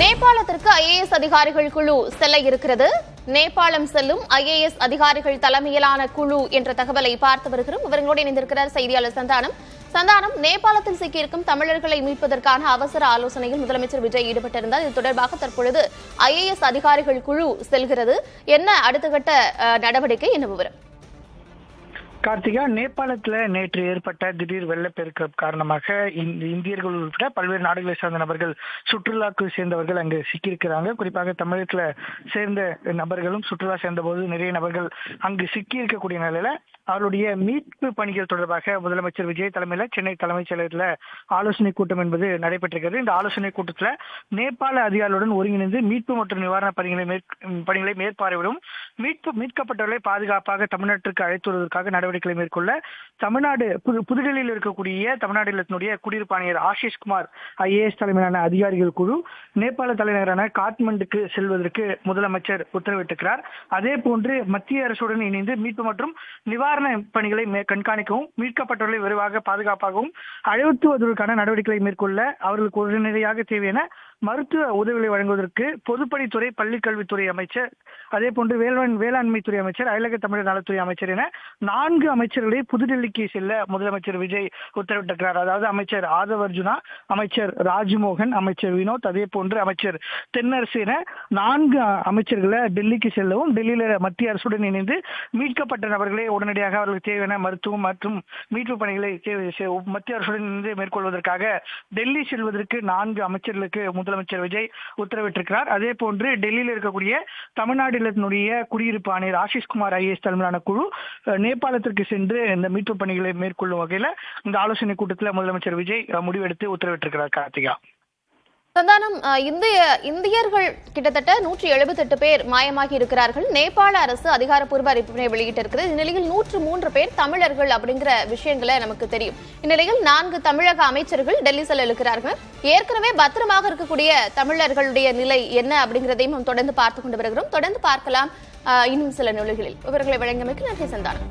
நேபாளத்திற்கு IAS அதிகாரிகள் குழு செல்ல இருக்கிறது. நேபாளம் செல்லும் ஐஏஎஸ் அதிகாரிகள் தலைமையிலான குழு என்ற தகவலை பார்த்து வருகிறோம். விவரங்களோடு இணைந்திருக்கிறார் செய்தியாளர் சந்தானம். நேபாளத்தில் சிக்கியிருக்கும் தமிழர்களை மீட்பதற்கான அவசர ஆலோசனையில் முதலமைச்சர் விஜய் ஈடுபட்டிருந்தார். இது தொடர்பாக தற்பொழுது ஐஏஎஸ் அதிகாரிகள் குழு செல்கிறது. என்ன அடுத்த கட்ட நடவடிக்கை, என்ன விவரம்? கார்த்திகா, நேபாளத்துல நேற்று ஏற்பட்ட திடீர் வெள்ளப்பெருக்கு காரணமாக இந்தியர்கள் உட்பட பல்வேறு நாடுகளை சார்ந்த நபர்கள், சுற்றுலாக்கு சேர்ந்தவர்கள் அங்கு சிக்கியிருக்கிறாங்க. குறிப்பாக தமிழகத்துல சேர்ந்த நபர்களும் சுற்றுலா சேர்ந்த போது நிறைய நபர்கள் அங்கு சிக்கி இருக்கக்கூடிய நிலையில அவருடைய மீட்பு பணிகள் தொடர்பாக முதலமைச்சர் விஜய் தலைமையில சென்னை தலைமைச் செயலகத்துல ஆலோசனை கூட்டம் என்பது நடைபெற்றிருக்கிறது. இந்த ஆலோசனை கூட்டத்துல நேபாள அதிகாரிகளுடன் ஒருங்கிணைந்து மீட்பு மற்றும் நிவாரண பணிகளை மேற்பார்வையிடும், மீட்கப்பட்டவர்களை பாதுகாப்பாக தமிழ்நாட்டிற்கு அழைத்து வருவதற்காக நடவடிக்கைகளை மேற்கொள்ள தமிழ்நாடு புதுடெல்லியில் இருக்கக்கூடிய தமிழ்நாட்டினுடைய குடியிருப்பு ஆணையர் ஆஷிஷ் குமார் ஐஏஎஸ் தலைமையிலான அதிகாரிகள் குழு நேபாள தலைநகரான காட்மண்டுக்கு செல்வதற்கு முதலமைச்சர் உத்தரவிட்டிருக்கிறார். அதே போன்று மத்திய அரசுடன் இணைந்து மீட்பு மற்றும் நிவாரண பணிகளை கண்காணிக்கவும், மீட்கப்பட்டவர்களை விரைவாக பாதுகாப்பாகவும் அழைத்து வருவதற்கான நடவடிக்கைகளை மேற்கொள்ள அவர்களுக்கு உடனடியாக தேவையான மருத்துவ உதவிகளை வழங்குவதற்கு பொதுப்பணித்துறை, பள்ளிக்கல்வித்துறை அமைச்சர், அதே போன்று வேளாண்மைத்துறை அமைச்சர், அயலக தமிழர் நலத்துறை அமைச்சர் என 4 அமைச்சர்களை புதுடெல்லிக்கு செல்ல முதலமைச்சர் விஜய் உத்தரவிட்டிருக்கிறார். அதாவது அமைச்சர் ஆதவ் அர்ஜுனா, அமைச்சர் ராஜ்மோகன், அமைச்சர் வினோத், அதே போன்று அமைச்சர் தென்னரசு என 4 அமைச்சர்களை டெல்லிக்கு செல்லவும், டெல்லியில மத்திய அரசுடன் இணைந்து மீட்கப்பட்ட நபர்களை உடனடியாக அவர்களுக்கு தேவையான மருத்துவம் மற்றும் மீட்பு பணிகளை மத்திய அரசுடன் இணைந்து மேற்கொள்வதற்காக டெல்லி செல்வதற்கு 4 அமைச்சர்களுக்கு முதலமைச்சர் விஜய் உத்தரவிட்டிருக்கிறார். அதே போன்று டெல்லியில் இருக்கக்கூடிய தமிழ்நாட்டினுடைய குடியிருப்பு ஆணையர் ஆஷிஷ் குமார் ஐஏஎஸ் தலைமையிலான குழு நேபாளத்திற்கு சென்று இந்த மீட்பு பணிகளை மேற்கொள்ளும் வகையில் இந்த ஆலோசனை கூட்டத்தில் முதலமைச்சர் விஜய் முடிவெடுத்து உத்தரவிட்டிருக்கிறார். கார்த்திகா, சந்தானம், இந்தியர்கள் கிட்டத்தட்ட 178 பேர் மாயமாகி இருக்கிறார்கள். நேபாள அரசு அதிகாரப்பூர்வ அறிவிப்பினை வெளியிட்டிருக்கிறது. இந்நிலையில் 103 பேர் தமிழர்கள் அப்படிங்கிற விஷயங்களை நமக்கு தெரியும். இந்நிலையில் 4 தமிழக அமைச்சர்கள் டெல்லி செல்ல இருக்கிறார்கள். ஏற்கனவே பத்திரமாக இருக்கக்கூடிய தமிழர்களுடைய நிலை என்ன அப்படிங்கிறதையும் தொடர்ந்து பார்த்துக் கொண்டு வருகிறோம். தொடர்ந்து பார்க்கலாம் இன்னும் சில நொழிகளில். விவரங்களை வழங்கியமைக்கு நன்றி சந்தானம்.